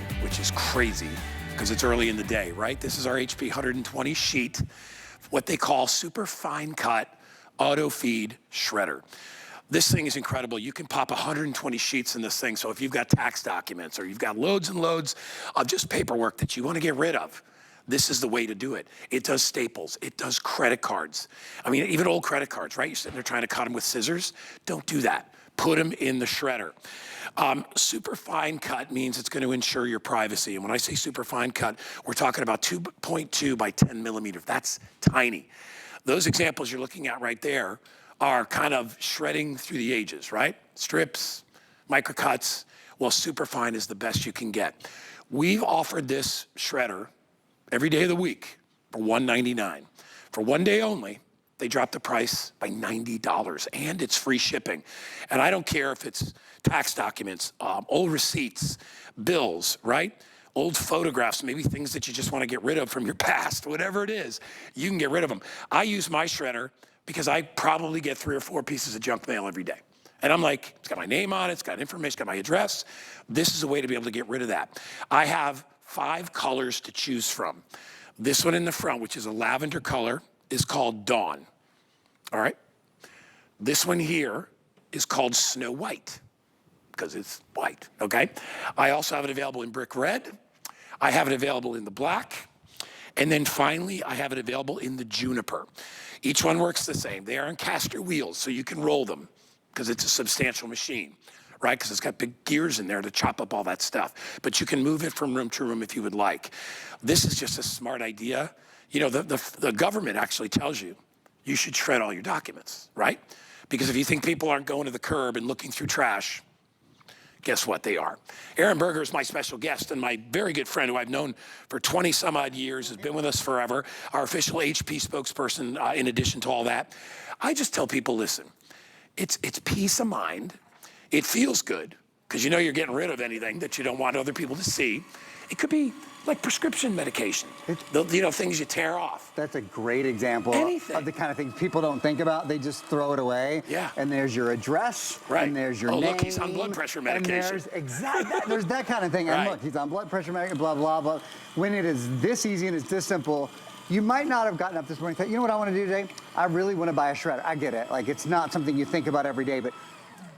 on, which is crazy because it's early in the day, right? This is our HP 120 sheet, what they call super fine cut auto feed shredder. This thing is incredible. You can pop 120 sheets in this thing. So if you've got tax documents or you've got loads and loads of just paperwork that you want to get rid of, this is the way to do it. It does staples. It does credit cards. I mean, even old credit cards, right? You're sitting there trying to cut them with scissors. Don't do that. Put them in the shredder. Super fine cut means it's going to ensure your privacy. And when I say super fine cut, we're talking about 2.2 by 10 millimeters. That's tiny. Those examples you're looking at right there are kind of shredding through the ages, right? Strips, microcuts. Well, super fine is the best you can get. We've offered this shredder every day of the week for $1.99. For one day only, they dropped the price by $90, and it's free shipping. And I don't care if it's tax documents, old receipts, bills, right? Old photographs, maybe things that you just want to get rid of from your past, whatever it is, you can get rid of them. I use my shredder because I probably get 3 or 4 pieces of junk mail every day. And I'm like, it's got my name on it, it's got information, it's got my address. This is a way to be able to get rid of that. I have 5 colors to choose from. This one in the front, which is a lavender color, is called Dawn, all right? This one here is called Snow White, because it's white, okay? I also have it available in brick red. I have it available in the black. And then finally, I have it available in the juniper. Each one works the same. They are on caster wheels, so you can roll them, because it's a substantial machine, right? Because it's got big gears in there to chop up all that stuff. But you can move it from room to room if you would like. This is just a smart idea. You know, the government actually tells you you should shred all your documents, right? Because if you think people aren't going to the curb and looking through trash, guess what? They are. Aaron Berger is my special guest and my very good friend who I've known for 20 some odd years, has been with us forever, our official HP spokesperson in addition to all that. I just tell people, listen, it's peace of mind. It feels good because you know you're getting rid of anything that you don't want other people to see. It could be like prescription medication, you know, things you tear off. That's a great example of the kind of things people don't think about. They just throw it away. Yeah. And there's your address. Right. And there's your name. Oh, look, he's on blood pressure medication. And there's that kind of thing. Right. And look, he's on blood pressure medication, blah, blah, blah. When it is this easy and it's this simple, you might not have gotten up this morning and thought, you know what I want to do today? I really want to buy a shredder. I get it. Like, it's not something you think about every day. But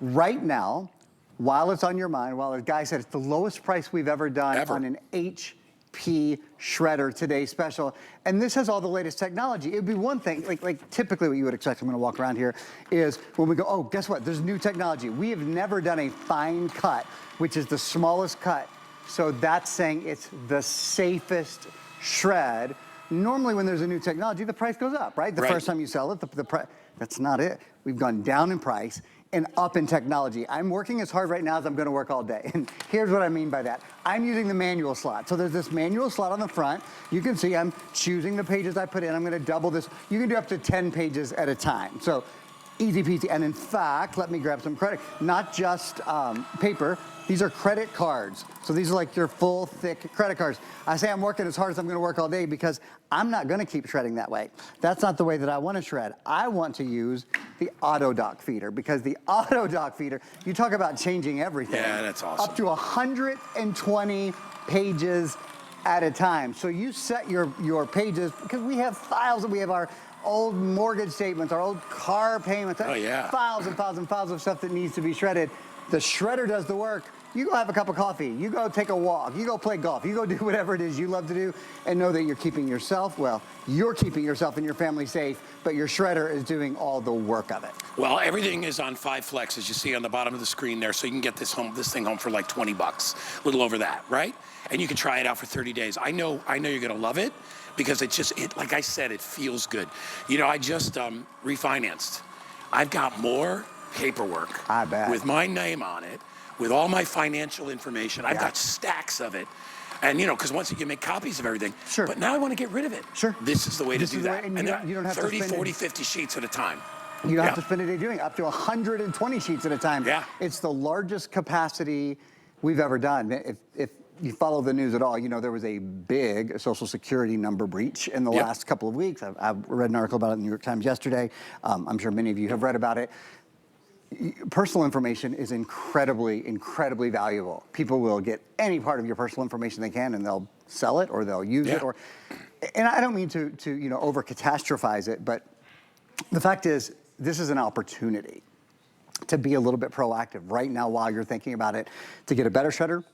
right now, while it's on your mind, while the guy said it's the lowest price we've ever done on an HP shredder today special, and this has all the latest technology. It would be one thing, like typically what you would expect, I'm gonna walk around here, is when we go, oh, guess what, there's new technology. We have never done a fine cut, which is the smallest cut, so that's saying it's the safest shred. Normally when there's a new technology, the price goes up, right? The first time you sell it, the price, that's not it. We've gone down in price and up in technology. I'm working as hard right now as I'm gonna work all day. And here's what I mean by that. I'm using the manual slot. So there's this manual slot on the front. You can see I'm choosing the pages I put in. I'm gonna double this. You can do up to 10 pages at a time. So easy peasy. And in fact, let me grab some credit. Not just paper, these are credit cards. So these are like your full, thick credit cards. I say I'm working as hard as I'm gonna work all day because I'm not gonna keep shredding that way. That's not the way that I wanna shred. I want to use the auto dock feeder because the auto dock feeder, you talk about changing everything. Yeah, that's awesome. Up to 120 pages at a time. So you set your pages, because we have files, we have our old mortgage statements, our old car payments, files and files and files of stuff that needs to be shredded. The shredder does the work. You go have a cup of coffee, you go take a walk, you go play golf, you go do whatever it is you love to do, and know that you're keeping yourself, well, you're keeping yourself and your family safe, but your shredder is doing all the work of it. Well, everything is on 5 Flex, as you see on the bottom of the screen there, so you can get this thing home for like 20 bucks, a little over that, right? And you can try it out for 30 days. I know you're gonna love it, because like I said, it feels good. You know, I just refinanced. I've got more paperwork I bet. With my name on it, with all my financial information. I've got stacks of it. And you know, because once you make copies of everything, but now I want to get rid of it. This is the way to do that. And you don't have 30, to 40, 50 sheets at a time. You don't have to spend a day doing it, up to 120 sheets at a time. Yeah. It's the largest capacity we've ever done. If you follow the news at all, you know there was a big Social Security number breach in the last couple of weeks. I've read an article about it in the New York Times yesterday. I'm sure many of you have read about it. personal information is incredibly, incredibly valuable. People will get any part of your personal information they can, and they'll sell it or they'll use it. And I don't mean to over catastrophize it, but the fact is, this is an opportunity to be a little bit proactive right now while you're thinking about it, to get a better shredder,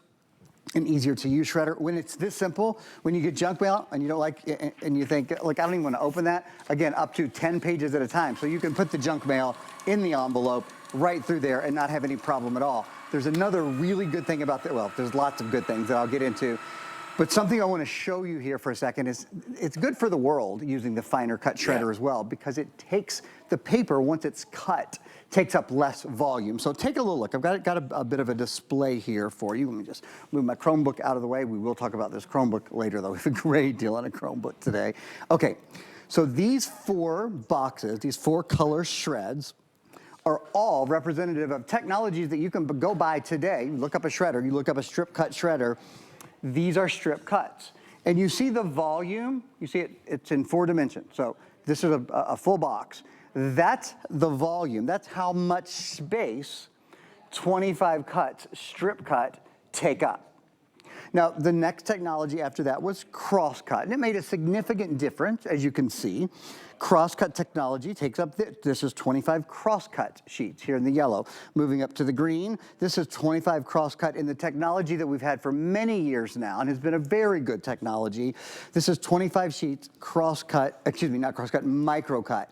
an easier to use shredder. When it's this simple, when you get junk mail and you don't like, and you think, like, I don't even want to open that, again, up to 10 pages at a time. So you can put the junk mail in the envelope right through there and not have any problem at all. There's another really good thing about that. Well, there's lots of good things that I'll get into. But something I want to show you here for a second is it's good for the world using the finer cut shredder as well, because it takes the paper, once it's cut, takes up less volume. So take a little look. I've got a bit of a display here for you. Let me just move my Chromebook out of the way. We will talk about this Chromebook later, though. We have a great deal on a Chromebook today. Okay, so these 4 boxes, these 4 color shreds, are all representative of technologies that you can go buy today. You look up a shredder, you look up a strip cut shredder. These are strip cuts. And you see the volume, you see it's in 4 dimensions. So this is a full box. That's the volume. That's how much space 25 cuts, strip cut, take up. Now, the next technology after that was cross-cut, and it made a significant difference, as you can see. Cross-cut technology takes up, this is 25 cross-cut sheets here in the yellow. Moving up to the green, this is 25 cross-cut in the technology that we've had for many years now, and has been a very good technology. This is 25 sheets cross-cut, excuse me, not cross-cut, micro-cut.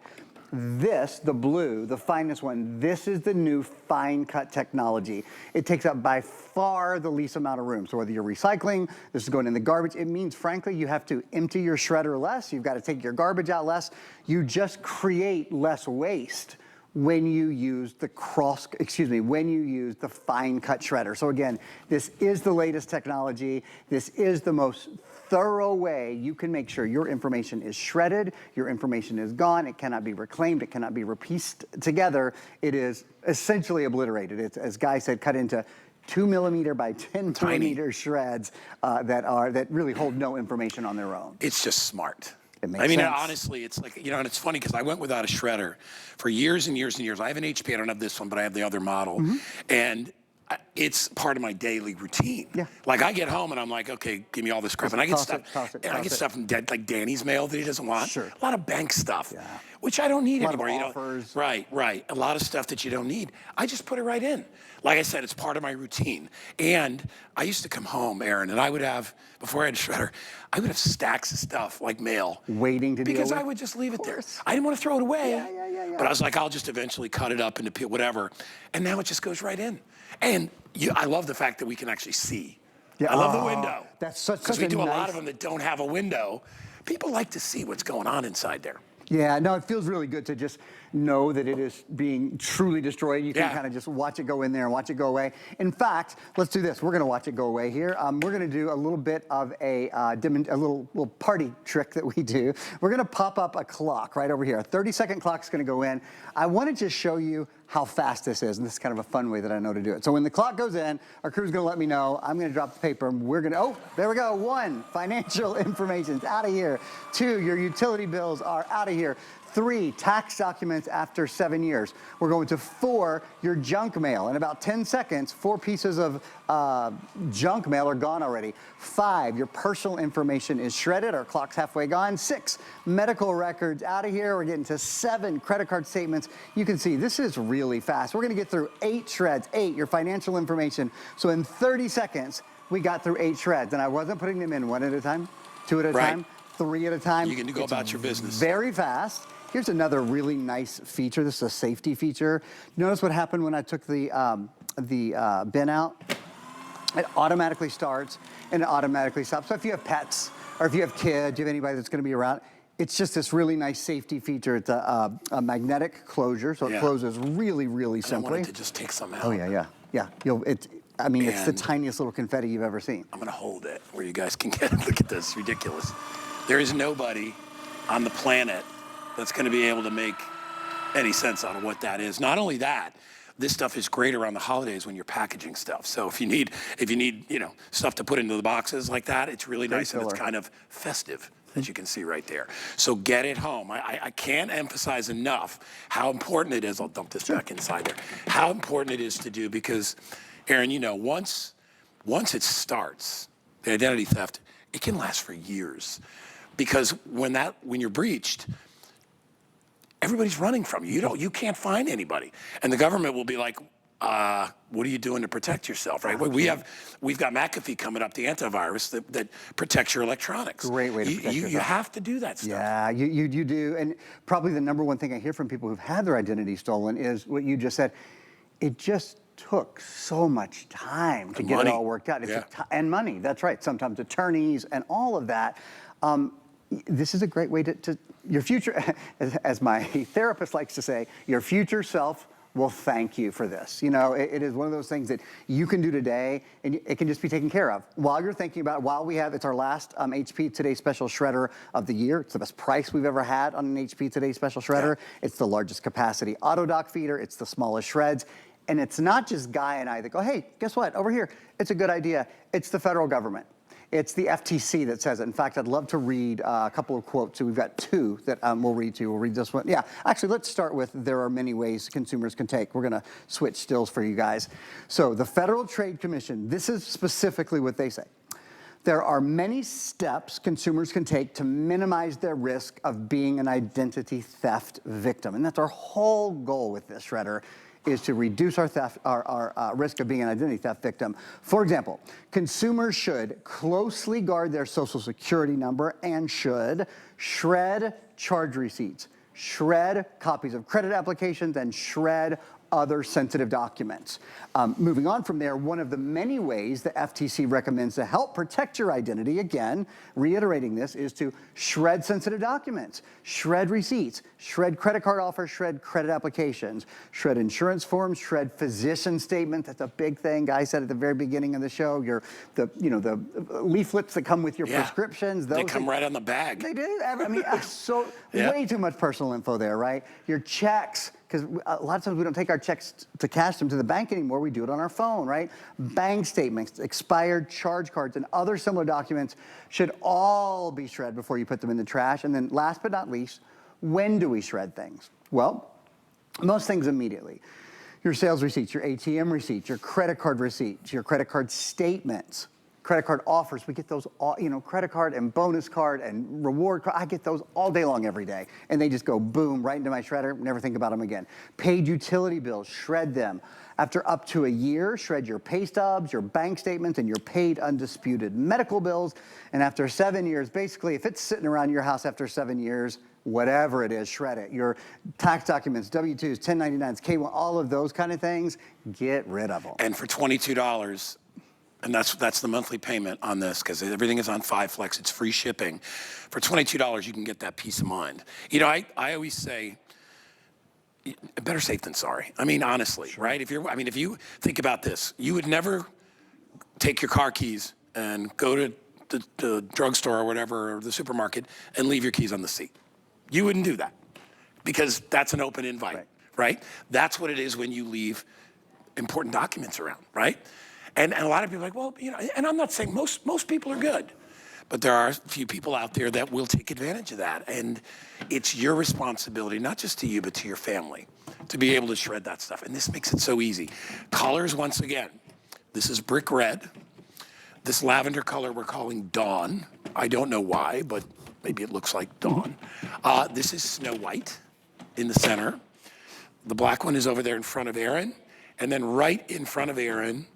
This, the blue, the finest one, this is the new fine cut technology. It takes up by far the least amount of room. So whether you're recycling, this is going in the garbage, it means, frankly, you have to empty your shredder less. You've got to take your garbage out less. You just create less waste when you use the when you use the fine cut shredder. So again, this is the latest technology. This is the most thorough way you can make sure your information is shredded, your information is gone, it cannot be reclaimed, it cannot be repieced together. It is essentially obliterated. It's, as Guy said, cut into 2 millimeter by 10 millimeter shreds that really hold no information on their own. It's just smart. It makes sense. Honestly, it's like, and it's funny because I went without a shredder for years and years and years. I have an HP, I don't have this one, but I have the other model. And it's part of my daily routine. Like I get home and I'm like, okay, give me all this crap. And I get stuff from like Danny's mail that he doesn't want. A lot of bank stuff, which I don't need anymore. Right. A lot of stuff that you don't need. I just put it right in. Like I said, it's part of my routine. And I used to come home, Aaron, and I would have, before I had a shredder, I would have stacks of stuff like mail. Waiting to deal with? Because I would just leave it there. I didn't want to throw it away. But I was like, I'll just eventually cut it up into whatever. And now it just goes right in. And I love the fact that we can actually see. I love the window. That's such a Because we do a lot of them that don't have a window. People like to see what's going on inside there. Yeah, no, it feels really good to just know that it is being truly destroyed. You can kind of just watch it go in there and watch it go away. In fact, let's do this. We're going to watch it go away here. We're going to do a little bit of a little party trick that we do. We're going to pop up a clock right over here. A 30-second clock's going to go in. I want to just show you how fast this is, and this is kind of a fun way that I know to do it. So when the clock goes in, our crew's going to let me know. I'm going to drop the paper, and we're going to, oh, there we go. 1, financial information's out of here. 2, your utility bills are out of here. 3, tax documents after 7 years. We're going to 4, your junk mail. In about 10 seconds, 4 pieces of junk mail are gone already. 5, your personal information is shredded. Our clock's halfway gone. 6, medical records out of here. We're getting to 7, credit card statements. You can see this is really fast. We're going to get through 8 shreds. 8, your financial information. So in 30 seconds, we got through 8 shreds. And I wasn't putting them in 1 at a time, 2 at a time, 3 at a time. You can go about your business. Very fast. Here's another really nice feature. This is a safety feature. Notice what happened when I took the bin out? It automatically starts and it automatically stops. So if you have pets or if you have kids, you have anybody that's going to be around, it's just this really nice safety feature. It's a magnetic closure, so it closes really, really simply. I wanted to just take some out. Oh, yeah. It's the tiniest little confetti you've ever seen. I'm going to hold it where you guys can get it. Look at this, ridiculous. There is nobody on the planet that's going to be able to make any sense out of what that is. Not only that, this stuff is great around the holidays when you're packaging stuff. So if you need stuff to put into the boxes like that, it's really nice and it's kind of festive. as you can see right there. So get it home. I can't emphasize enough how important it is. I'll dump this back inside there. How important it is to do, because, Aaron, you know, once it starts, the identity theft, it can last for years. Because when you're breached, everybody's running from you. You can't find anybody. And the government will be like, what are you doing to protect yourself, right? We've got McAfee coming up, the antivirus that protects your electronics. Great way to protect yourself. You have to do that stuff. Yeah, you do. And probably the number one thing I hear from people who've had their identity stolen is what you just said. It just took so much time to get it all worked out. And money, that's right. Sometimes attorneys and all of that. This is a great way to your future, as my therapist likes to say, your future self will thank you for this. You know, it is one of those things that you can do today, and it can just be taken care of. While you're thinking about it, it's our last HP Today Special Shredder of the year. It's the best price we've ever had on an HP Today Special Shredder. Yeah. It's the largest capacity auto dock feeder. It's the smallest shreds. And it's not just Guy and I that go, hey, guess what? Over here, it's a good idea. It's the federal government. It's the FTC that says it. In fact, I'd love to read a couple of quotes. So we've got two that we'll read to you. We'll read this one. Yeah, actually, let's start with there are many ways consumers can take. We're going to switch stills for you guys. So the Federal Trade Commission, this is specifically what they say. There are many steps consumers can take to minimize their risk of being an identity theft victim. And that's our whole goal with this shredder, is to reduce our risk of being an identity theft victim. For example, consumers should closely guard their social security number and should shred charge receipts, shred copies of credit applications, and shred other sensitive documents. Moving on from there, one of the many ways the FTC recommends to help protect your identity, again, reiterating this, is to shred sensitive documents, shred receipts, shred credit card offers, shred credit applications, shred insurance forms, shred physician statements. That's a big thing. Guy said at the very beginning of the show, the leaflets that come with your prescriptions. They come right on the bag. They do. I mean, way too much personal info there, right? Your checks, because a lot of times we don't take our checks to cash them to the bank anymore. We do it on our phone, right? Bank statements, expired charge cards, and other similar documents should all be shredded before you put them in the trash. And then last but not least, when do we shred things? Well, most things immediately. Your sales receipts, your ATM receipts, your credit card receipts, your credit card statements, credit card offers. We get those all, credit card and bonus card and reward card. I get those all day long every day. And they just go boom, right into my shredder, never think about them again. Paid utility bills, shred them. After up to a year, shred your pay stubs, your bank statements, and your paid undisputed medical bills. And after 7 years, basically, if it's sitting around your house after 7 years, whatever it is, shred it. Your tax documents, W-2s, 1099s, K-1, all of those kind of things, get rid of them. And for $22, and that's the monthly payment on this, because everything is on 5 Flex. It's free shipping. For $22, you can get that peace of mind. You know, I always say, better safe than sorry. I mean, honestly, right? If you think about this, you would never take your car keys and go to the drugstore or whatever, or the supermarket, and leave your keys on the seat. You wouldn't do that, because that's an open invite, right? That's what it is when you leave important documents around, right? And a lot of people are like, well, and I'm not saying most people are good, but there are a few people out there that will take advantage of that. And it's your responsibility, not just to you, but to your family, to be able to shred that stuff. And this makes it so easy. Colors, once again, this is brick red. This lavender color we're calling Dawn. I don't know why, but maybe it looks like dawn. This is Snow White in the center. The black one is over there in front of Aaron. And then right in front of Aaron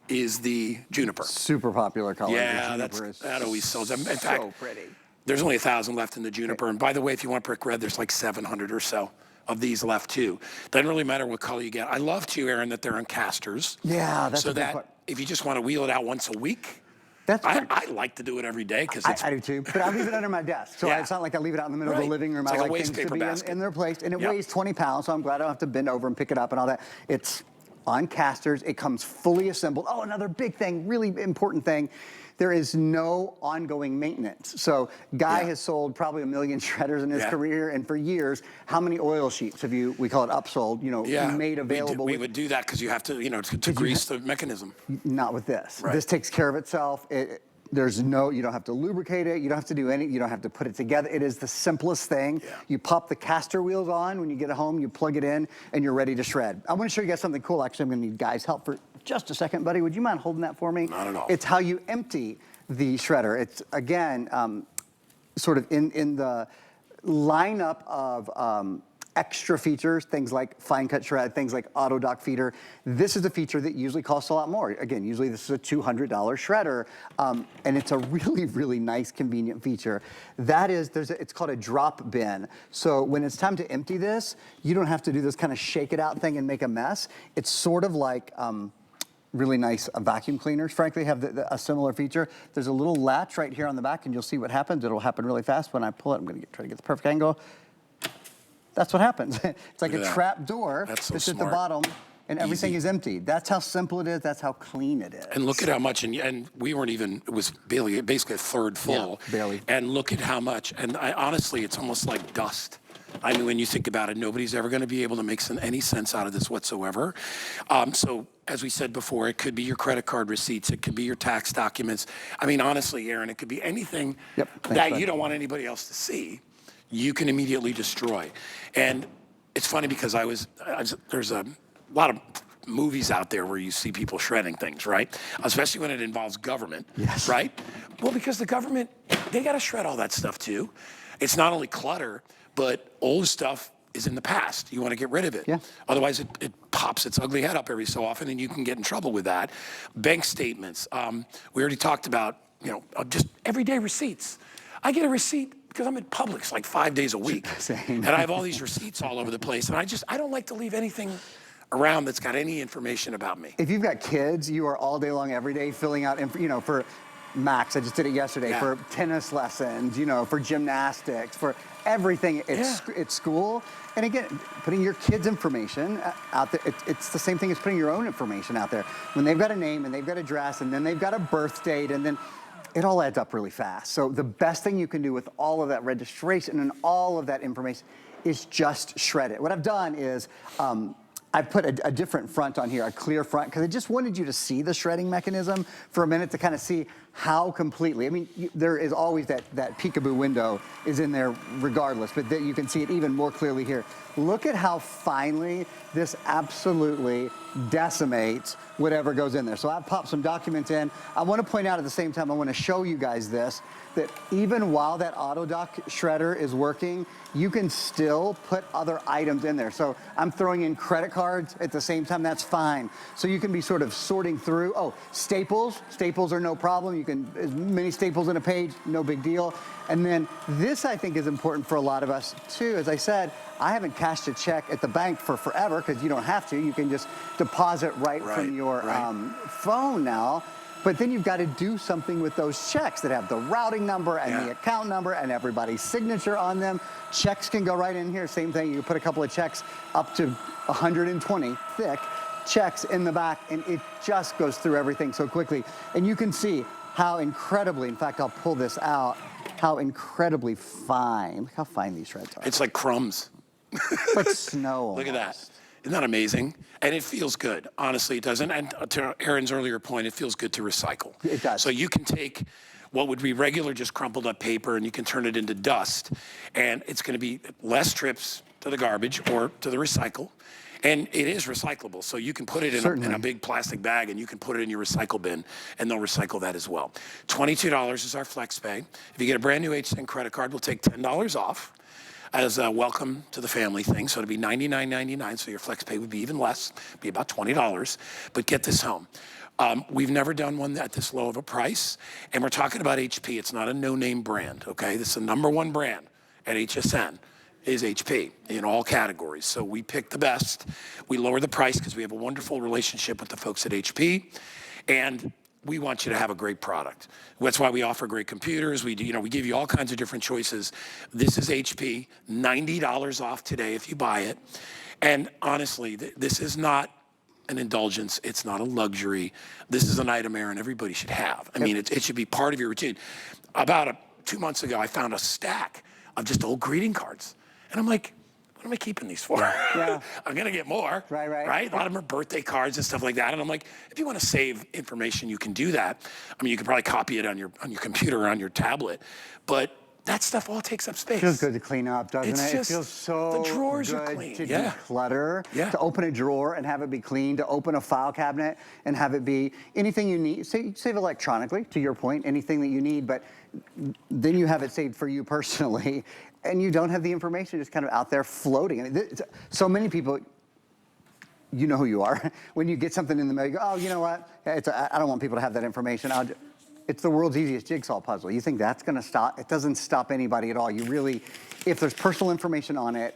is the juniper. Super popular color. Yeah, that always sells. In fact, so pretty. There's only 1,000 left in the juniper. And by the way, if you want brick red, there's like 700 or so of these left too. Doesn't really matter what color you get. I love too, Aaron, that they're on casters. Yeah, that's so that if you just want to wheel it out once a week. I like to do it every day because I do too, but I leave it under my desk. So it's not like I leave it out in the middle of the living room. It's I like like a waste things to paper be in their place. And it weighs 20 pounds, so I'm glad I don't have to bend over and pick it up and all that. It's on casters. It comes fully assembled. Oh, another big thing, really important thing. There is no ongoing maintenance. So Guy has sold probably 1 million shredders in his career, and for years, how many oil sheets have you, we call it upsold, made available? We would do that because you have to, to grease the mechanism. Not with this. Right. This takes care of itself. you don't have to lubricate it, you don't have to do you don't have to put it together. It is the simplest thing. Yeah. You pop the caster wheels on when you get home, you plug it in, and you're ready to shred. I want to show you guys something cool. Actually, I'm gonna need Guy's help for just a second. Buddy, would you mind holding that for me? Not at all. It's how you empty the shredder. It's, again, sort of in the lineup of extra features, things like Finecut Shred, things like auto dock feeder. This is a feature that usually costs a lot more. Again, usually this is a $200 shredder, and it's a really, really nice, convenient feature. That is, it's called a drop bin. So when it's time to empty this, you don't have to do this kind of shake it out thing and make a mess. It's sort of like really nice vacuum cleaners, frankly, have a similar feature. There's a little latch right here on the back, and you'll see what happens. It'll happen really fast when I pull it. I'm gonna try to get the perfect angle. That's what happens. It's like a trap door that's at smart. the bottom, and everything Easy. is emptied. That's how simple it is. That's how clean it is. And look at how much, and we weren't even, it was basically a third full. Yeah, barely. And look at how much, and honestly, it's almost like dust. I mean, when you think about it, nobody's ever going to be able to make any sense out of this whatsoever. So, as we said before, it could be your credit card receipts. It could be your tax documents. I mean, honestly, Aaron, it could be anything that you don't want anybody else to see. You can immediately destroy. And it's funny because there's a lot of movies out there where you see people shredding things, right? Especially when it involves government, right? Well, because the government, they got to shred all that stuff too. It's not only clutter, but old stuff is in the past. You want to get rid of it. Yeah. Otherwise, it pops its ugly head up every so often, and you can get in trouble with that. Bank statements. We already talked about, just everyday receipts. I get a receipt because I'm at Publix like 5 days a week. Same. And I have all these receipts all over the place. And I don't like to leave anything around that's got any information about me. If you've got kids, you are all day long, every day filling out, for Max, I just did it yesterday, for tennis lessons, for gymnastics, for everything at school. And again, putting your kids' information out there, it's the same thing as putting your own information out there. When they've got a name and they've got a address and then they've got a birth date, and then it all adds up really fast. So the best thing you can do with all of that registration and all of that information is just shred it. What I've done is I've put a different front on here, a clear front, because I just wanted you to see the shredding mechanism for a minute to kind of see how completely. I mean, there is always that peekaboo window is in there regardless, but you can see it even more clearly here. Look at how finely this absolutely decimates whatever goes in there. So I've popped some documents in. I want to point out at the same time, I want to show you guys this, that even while that auto dock shredder is working, you can still put other items in there. So I'm throwing in credit cards at the same time, that's fine. So you can be sort of sorting through, staples are no problem. You can, as many staples in a page, no big deal. And then this, I think, is important for a lot of us too. As I said, I haven't cashed a check at the bank for forever because you don't have to. You can just deposit right from your phone now. But then you've got to do something with those checks that have the routing number and the account number and everybody's signature on them. Checks can go right in here. Same thing, you put a couple of checks up to 120 thick checks in the back, and it just goes through everything so quickly. And you can see how incredibly, in fact, I'll pull this out, how incredibly fine, look how fine these shreds are. It's like crumbs. Like snow. Look at that. Isn't that amazing? And it feels good. Honestly, it doesn't. And to Aaron's earlier point, it feels good to recycle. It does. So you can take what would be regular just crumpled up paper and you can turn it into dust. And it's going to be less trips to the garbage or to the recycle. And it is recyclable. So you can put it in a big plastic bag and you can put it in your recycle bin and they'll recycle that as well. $22 is our flex pay. If you get a brand new HSN credit card, we'll take $10 off as a welcome to the family thing. So it'll be $99.99, so your flex pay would be even less, be about $20. But get this home. We've never done one at this low of a price, and we're talking about HP. It's not a no-name brand, okay? This is the #1 brand at HSN is HP in all categories. So we pick the best. We lower the price because we have a wonderful relationship with the folks at HP, and we want you to have a great product. That's why we offer great computers. We give you all kinds of different choices. This is HP, $90 off today if you buy it. And honestly, this is not an indulgence. It's not a luxury. This is an item, Aaron, everybody should have. I mean, it should be part of your routine. About 2 months ago, I found a stack of just old greeting cards. And I'm like, what what am I keeping these for? Yeah. I'm gonna get more. Right. A lot of them are birthday cards and stuff like that. And I'm like, if you want to save information, you can do that. I mean, you can probably copy it on your computer or on your tablet, but that stuff all takes up space. Feels good to clean up, doesn't It's it? just, It feels so the drawers good are clean. to Yeah. declutter, Yeah. to open a drawer and have it be clean, to open a file cabinet and have it be anything you need. Save electronically, to your point, anything that you need, but then you have it saved for you personally, and you don't have the information just kind of out there floating. I mean, so many people, you know who you are. When you get something in the mail, you go, oh, you know what? I don't want people to have that information. It's the world's easiest jigsaw puzzle. You think that's gonna stop? It doesn't stop anybody at all. You really, if there's personal information on it,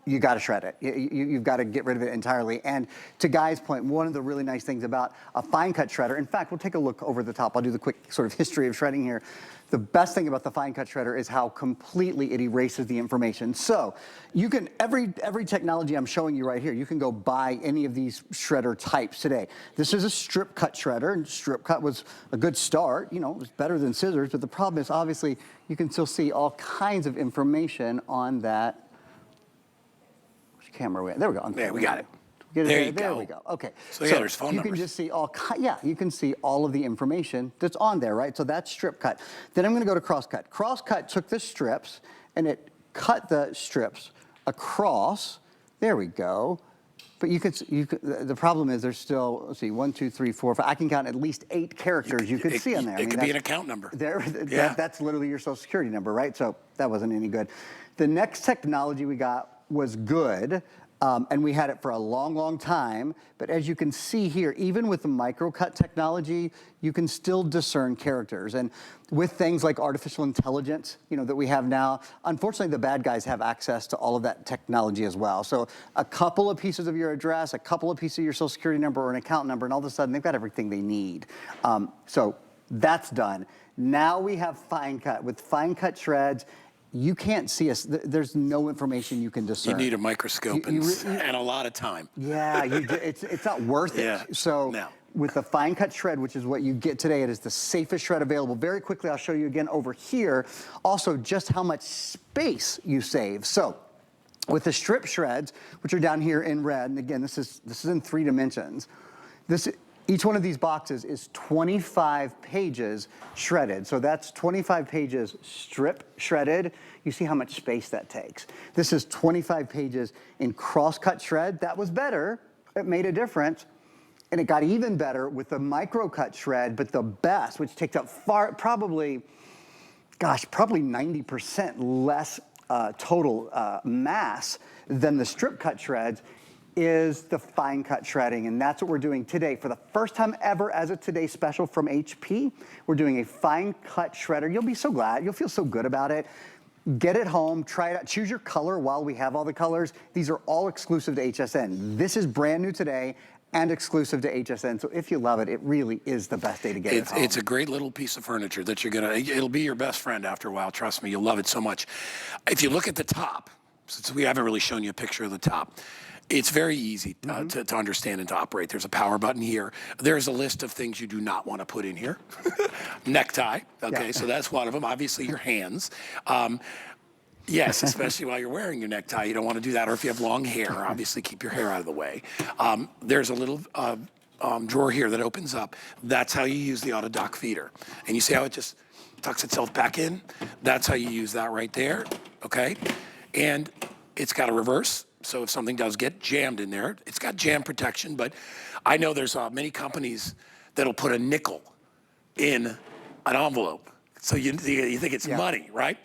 you gotta shred it. You've gotta get rid of it entirely. And to Guy's point, one of the really nice things about a Finecut shredder, in fact, we'll take a look over the top. I'll do the quick sort of history of shredding here. The best thing about the Finecut shredder is how completely it erases the information. So you can, every technology I'm showing you right here, you can go buy any of these shredder types today. This is a strip cut shredder, and strip cut was a good start. You know, it was better than scissors, but the problem is obviously you can still see all kinds of information on that. Which camera are we at? There we go. There, we got it. There you go. There we go. Okay. So yeah, there's phone you numbers. can just see you can see all of the information that's on there, right? So that's strip cut. Then I'm going to go to cross cut. Cross cut took the strips and it cut the strips across. There we go. But the problem is there's still, let's see, 1, 2, 3, 4, 5. I can count at least 8 characters you could see on there. It could be an account number. That's literally your social security number, right? So that wasn't any good. The next technology we got was good. And we had it for a long, long time. But as you can see here, even with the microcut technology, you can still discern characters. And with things like artificial intelligence, you know, that we have now, unfortunately, the bad guys have access to all of that technology as well. So a couple of pieces of your address, a couple of pieces of your social security number or an account number, and all of a sudden they've got everything they need. So that's done. Now we have Finecut. With Finecut shreds, you can't see us. There's no information you can discern. You need a microscope and a lot of time. Yeah, it's not worth it. Yeah. So No. with the Finecut shred, which is what you get today, it is the safest shred available. Very quickly, I'll show you again over here, also just how much space you save. So with the strip shreds, which are down here in red, and again, this is in 3 dimensions. Each one of these boxes is 25 pages shredded. So that's 25 pages strip shredded. You see how much space that takes. This is 25 pages in cross-cut shred. That was better. It made a difference. And it got even better with the micro-cut shred, but the best, which takes up probably 90% less total mass than the strip cut shreds, is the Finecut shredding, and that's what we're doing today. For the first time ever as a Today Special from HP, we're doing a Finecut shredder. You'll be so glad. You'll feel so good about it. Get it home, try it out. Choose your color while we have all the colors. These are all exclusive to HSN. This is brand new today and exclusive to HSN. So if you love it, it really is the best day to get it home. It's a great little piece of furniture that it'll be your best friend after a while. Trust me, you'll love it so much. If you look at the top, since we haven't really shown you a picture of the top, it's very easy to understand and to operate. There's a power button here. There's a list of things you do not want to put in here. Necktie, okay, yeah. So that's one of them. Obviously, your hands. Yes, especially while you're wearing your necktie. You don't want to do that. Or if you have long hair, obviously keep your hair out of the way. There's a little drawer here that opens up. That's how you use the auto dock feeder. And you see how it just tucks itself back in? That's how you use that right there, okay? And it's got a reverse. So if something does get jammed in there, it's got jam protection, but I know there's many companies that'll put a nickel in an envelope. So you think it's money, right?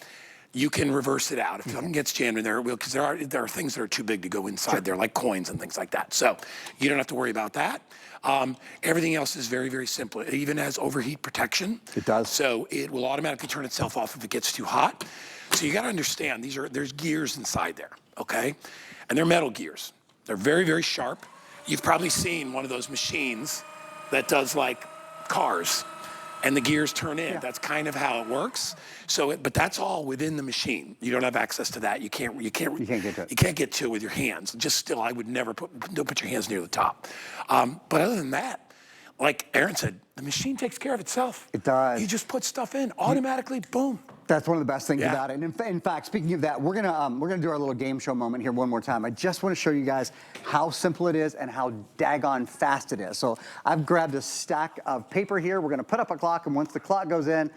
You can reverse it out. If something gets jammed in there, it will, because there are things that are too big to go inside there, like coins and things like that. So you don't have to worry about that. Everything else is very, very simple. It even has overheat protection. It does. So it will automatically turn itself off if it gets too hot. So you got to understand, there's gears inside there, okay? And they're metal gears. They're very, very sharp. You've probably seen one of those machines that does like cars, and the gears turn in. Yeah. That's kind of how it works. So, but that's all within the machine. You don't have access to that. You can't get to it. You can't get to it with your hands. Just still, I would never don't put your hands near the top. But other than that, like Aaron said, the machine takes care of itself. It does. You just put stuff in automatically. Boom. That's one of the best things Yeah. about it. And in fact, speaking of that, we're gonna do our little game show moment here one more time. I just want to show you guys how simple it is and how daggone fast it is. So I've grabbed a stack of paper here. We're gonna put up a clock, and once the clock goes in,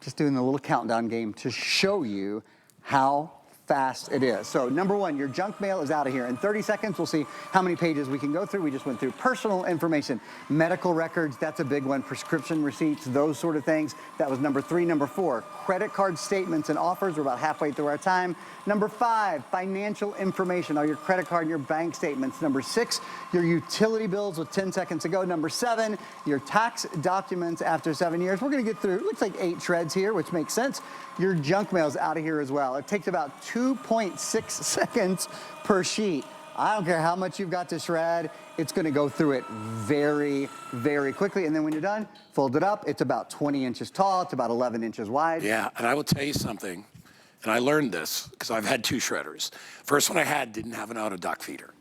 just doing the little countdown game to show you how fast it is. So number one, your junk mail is out of here. In 30 seconds, we'll see how many pages we can go through. We just went through personal information, medical records, that's a big one, prescription receipts, those sort of things. That was number three. Number four, credit card statements and offers. We're about halfway through our time. Number five, financial information, all your credit card and your bank statements. Number six, your utility bills with 10 seconds to go. Number seven, your tax documents after 7 years. We're gonna get through, it looks like 8 shreds here, which makes sense. Your junk mail's out of here as well. It takes about 2.6 seconds per sheet. I don't care how much you've got to shred, it's gonna go through it very, very quickly. And then when you're done, fold it up. It's about 20 inches tall, it's about 11 inches wide. Yeah, and I will tell you something, and I learned this because I've had 2 shredders. First one I had didn't have an auto dock feeder.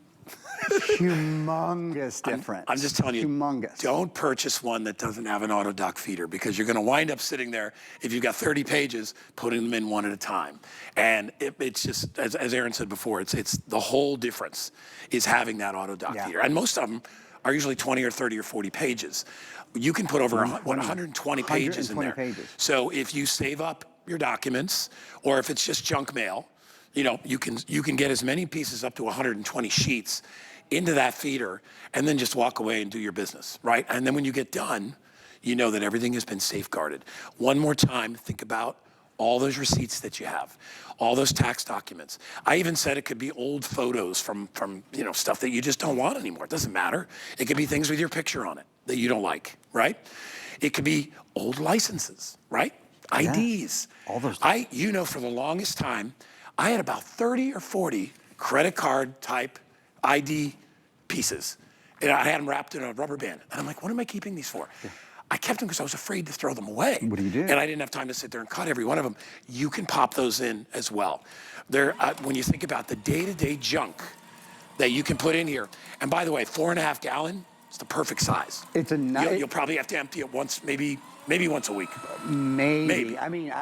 Humongous difference. I'm just telling you, humongous. Don't purchase one that doesn't have an auto dock feeder, because you're going to wind up sitting there, if you've got 30 pages, putting them in one at a time. And it's just, as Aaron said before, it's the whole difference is having that auto dock feeder. And most of them are usually 20 or 30 or 40 pages. You can put over 120 pages in there. Pages. So if you save up your documents, or if it's just junk mail, you know, you can get as many pieces up to 120 sheets into that feeder, and then just walk away and do your business, right? And then when you get done, you know that everything has been safeguarded. One more time, think about all those receipts that you have, all those tax documents. I even said it could be old photos from you know, stuff that you just don't want anymore. It doesn't matter. It could be things with your picture on it that you don't like, right? It could be old licenses, right? IDs. All those. You know, for the longest time, I had about 30 or 40 credit card type ID pieces. And I had them wrapped in a rubber band. And I'm like, what am I keeping these for? Yeah. I kept them because I was afraid to throw them away. What do you do? And I didn't have time to sit there and cut every one of them. You can pop those in as well. When you think about the day-to-day junk that you can put in here, and by the way, 4.5 gallon, it's the perfect size. It's a nice. You'll probably have to empty it once, maybe once a week. Maybe. I mean,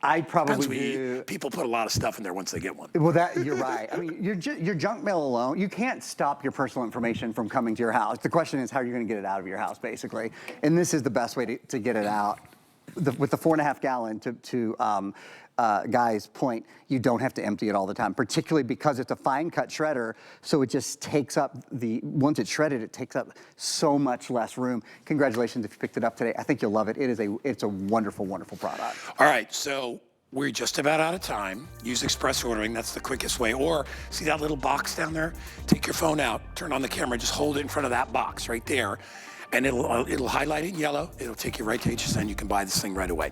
I probably do. People put a lot of stuff in there once they get one. Well, you're right. I mean, your junk mail alone, you can't stop your personal information from coming to your house. The question is how you're going to get it out of your house, basically. And this is the best way to get it out. With the 4.5 gallon, to Guy's point, you don't have to empty it all the time, particularly because it's a fine cut shredder. So it just takes up once it's shredded, it takes up so much less room. Congratulations if you picked it up today. I think you'll love it. It's a wonderful, wonderful product. All right, so we're just about out of time. Use express ordering, that's the quickest way. Or see that little box down there? Take your phone out, turn on the camera, just hold it in front of that box right there. And it'll highlight it in yellow. It'll take you right to HSN. You can buy this thing right away.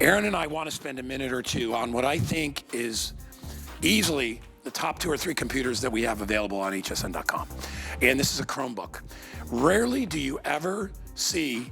Aaron and I want to spend a minute or two on what I think is easily the top 2 or 3 computers that we have available on hsn.com. And this is a Chromebook. Rarely do you ever see